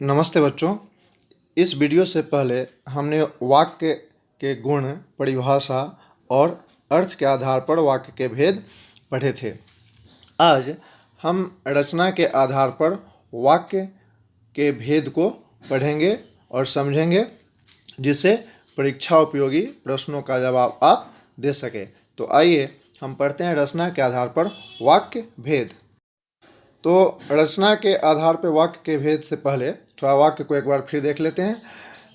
नमस्ते बच्चों। इस वीडियो से पहले हमने वाक्य के गुण, परिभाषा और अर्थ के आधार पर वाक्य के भेद पढ़े थे। आज हम रचना के आधार पर वाक्य के भेद को पढ़ेंगे और समझेंगे, जिससे परीक्षा उपयोगी प्रश्नों का जवाब आप दे सके। तो आइए हम पढ़ते हैं रचना के आधार पर वाक्य भेद। तो रचना के आधार पर वाक्य के भेद से पहले थोड़ा वाक्य को एक बार फिर देख लेते हैं।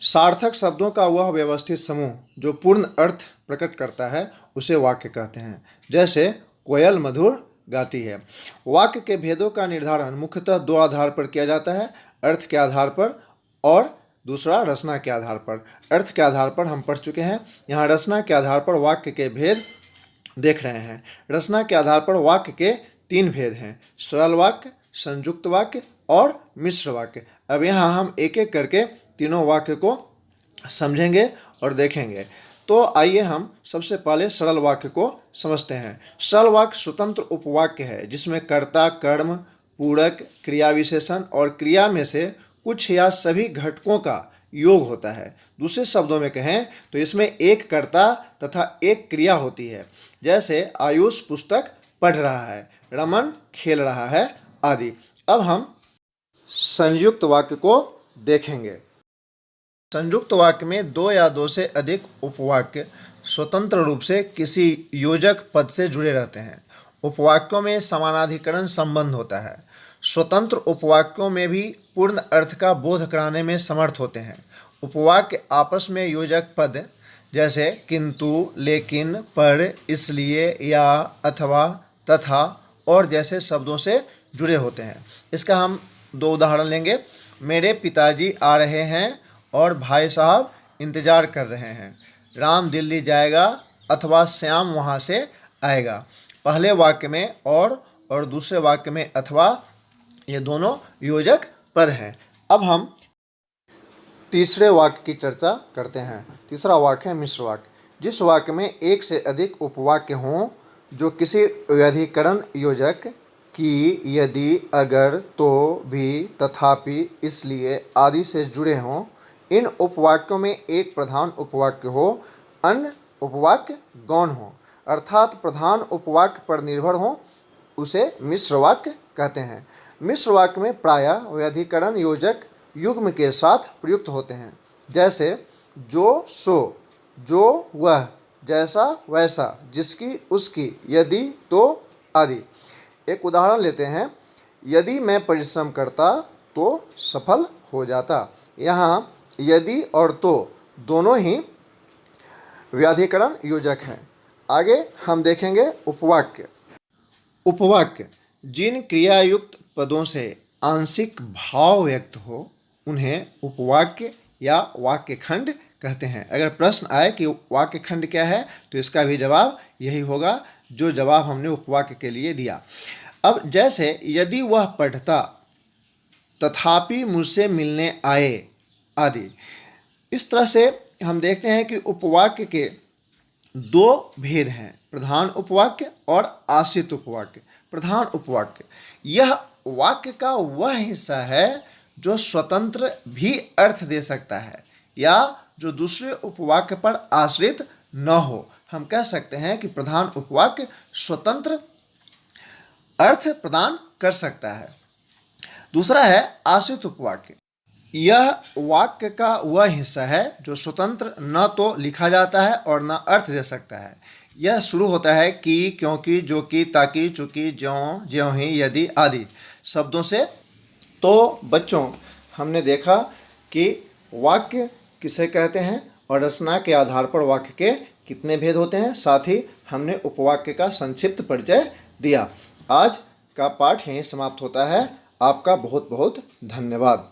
सार्थक शब्दों का वह व्यवस्थित समूह जो पूर्ण अर्थ प्रकट करता है उसे वाक्य कहते हैं। जैसे कोयल मधुर गाती है। वाक्य के भेदों का निर्धारण मुख्यतः दो आधार पर किया जाता है, अर्थ के आधार पर और दूसरा रचना के आधार पर। अर्थ के आधार पर हम पढ़ चुके हैं, यहाँ रचना के आधार पर वाक्य के भेद देख रहे हैं। रचना के आधार पर वाक्य के तीन भेद हैं, सरल वाक्य, संयुक्त वाक्य और मिश्र वाक्य। अब यहाँ हम एक एक करके तीनों वाक्य को समझेंगे और देखेंगे। तो आइए हम सबसे पहले सरल वाक्य को समझते हैं। सरल वाक्य स्वतंत्र उपवाक्य है जिसमें कर्ता, कर्म, पूरक, क्रिया विशेषण और क्रिया में से कुछ या सभी घटकों का योग होता है। दूसरे शब्दों में कहें तो इसमें एक कर्ता तथा एक क्रिया होती है। जैसे आयुष पुस्तक पढ़ रहा है, रमन खेल रहा है आदि। अब हम संयुक्त वाक्य को देखेंगे। संयुक्त वाक्य में दो या दो से अधिक उपवाक्य स्वतंत्र रूप से किसी योजक पद से जुड़े रहते हैं। उपवाक्यों में समानाधिकरण संबंध होता है। स्वतंत्र उपवाक्यों में भी पूर्ण अर्थ का बोध कराने में समर्थ होते हैं। उपवाक्य आपस में योजक पद जैसे किंतु, लेकिन, पर, इसलिए, या, अथवा, तथा और जैसे शब्दों से जुड़े होते हैं। इसका हम दो उदाहरण लेंगे। मेरे पिताजी आ रहे हैं और भाई साहब इंतज़ार कर रहे हैं। राम दिल्ली जाएगा अथवा श्याम वहाँ से आएगा। पहले वाक्य में और दूसरे वाक्य में अथवा, ये दोनों योजक पद हैं। अब हम तीसरे वाक्य की चर्चा करते हैं। तीसरा वाक्य है मिश्र वाक्य। जिस वाक्य में एक से अधिक उपवाक्य हों जो किसी व्यधिकरण योजक कि, यदि, अगर, तो, भी, तथापि, इसलिए आदि से जुड़े हों, इन उपवाक्यों में एक प्रधान उपवाक्य हो, अन्य उपवाक्य गौण हो, अर्थात प्रधान उपवाक्य पर निर्भर हो, उसे मिश्र वाक्य कहते हैं। मिश्र वाक्य में प्रायः व्यधिकरण योजक युग्म के साथ प्रयुक्त होते हैं। जैसे जो सो, जो वह, जैसा वैसा, जिसकी उसकी, यदि तो आदि। एक उदाहरण लेते हैं। यदि मैं परिश्रम करता तो सफल हो जाता। यहाँ यदि और तो दोनों ही व्याधिकरण योजक हैं। आगे हम देखेंगे उपवाक्य। उपवाक्य जिन क्रियायुक्त पदों से आंशिक भाव व्यक्त हो उन्हें उपवाक्य या वाक्य खंड कहते हैं। अगर प्रश्न आए कि वाक्य खंड क्या है तो इसका भी जवाब यही होगा जो जवाब हमने उपवाक्य के लिए दिया। अब जैसे यदि वह पढ़ता, तथापि मुझसे मिलने आए आदि। इस तरह से हम देखते हैं कि उपवाक्य के दो भेद हैं, प्रधान उपवाक्य और आश्रित उपवाक्य। प्रधान उपवाक्य यह वाक्य का वह हिस्सा है जो स्वतंत्र भी अर्थ दे सकता है या जो दूसरे उपवाक्य पर आश्रित न हो। हम कह सकते हैं कि प्रधान उपवाक्य स्वतंत्र अर्थ प्रदान कर सकता है। दूसरा है आश्रित उपवाक्य। यह वाक्य का वह हिस्सा है जो स्वतंत्र न तो लिखा जाता है और न अर्थ दे सकता है। यह शुरू होता है कि, क्योंकि, जो कि, ताकि, चूंकि, ज्यों, ज्यों ही, यदि आदि शब्दों से। तो बच्चों हमने देखा कि वाक्य किसे कहते हैं और रचना के आधार पर वाक्य के कितने भेद होते हैं। साथ ही हमने उपवाक्य का संक्षिप्त परिचय दिया। आज का पाठ यहीं समाप्त होता है। आपका बहुत बहुत धन्यवाद।